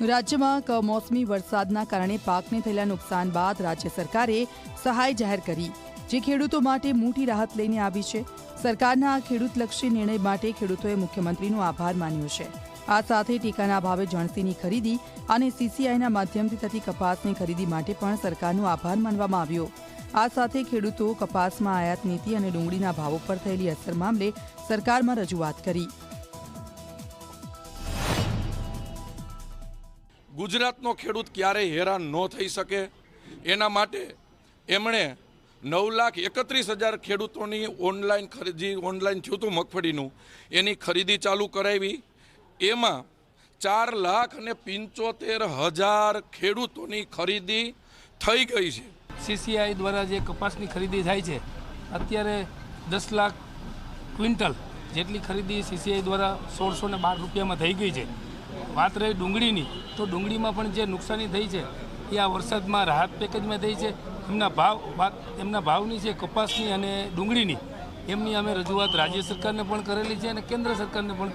રાજ્યમાં કમોસમી વરસાદના કારણે પાકને થયેલા નુકસાન બાદ રાજ્ય સરકારે સહાય જાહેર કરી, જે ખેડૂતો માટે મોટી રાહત લઈને આવી છે. સરકારના આ ખેડૂતલક્ષી નિર્ણય માટે ખેડૂતોએ મુખ્યમંત્રીનો આભાર માન્યો છે. આ સાથે ટેકાના ભાવે જણસીની ખરીદી અને સીસીઆઈના માધ્યમથી થતી કપાસની ખરીદી માટે પણ સરકારનો આભાર માનવામાં આવ્યો. આ સાથે ખેડૂતો કપાસમાં આયાત નીતિ અને ડુંગળીના ભાવો પર થયેલી અસર મામલે સરકારમાં રજૂઆત કરી. ગુજરાતનો ખેડૂત ક્યારેય હેરાન ન થઈ શકે એના માટે એમણે 9,31,000 ખેડૂતોની ઓનલાઈન થયું હતું મગફળીનું, એની ખરીદી ચાલુ કરાવી. એમાં 4,75,000 ખેડૂતોની ખરીદી થઈ ગઈ છે. સીસીઆઈ દ્વારા જે કપાસની ખરીદી થાય છે, અત્યારે 10 લાખ ક્વિન્ટલ જેટલી ખરીદી સીસીઆઈ દ્વારા 1,612 રૂપિયામાં થઈ ગઈ છે. વાત રહી ડુંગળીની, તો ડુંગળીમાં પણ જે નુકસાની થઈ છે એ આ વરસાદમાં રાહત પેકેજમાં થઈ છે. એમના ભાવની છે કપાસની અને ડુંગળીની, એમની અમે રજૂઆત રાજ્ય સરકારને પણ કરેલી છે અને કેન્દ્ર સરકારને પણ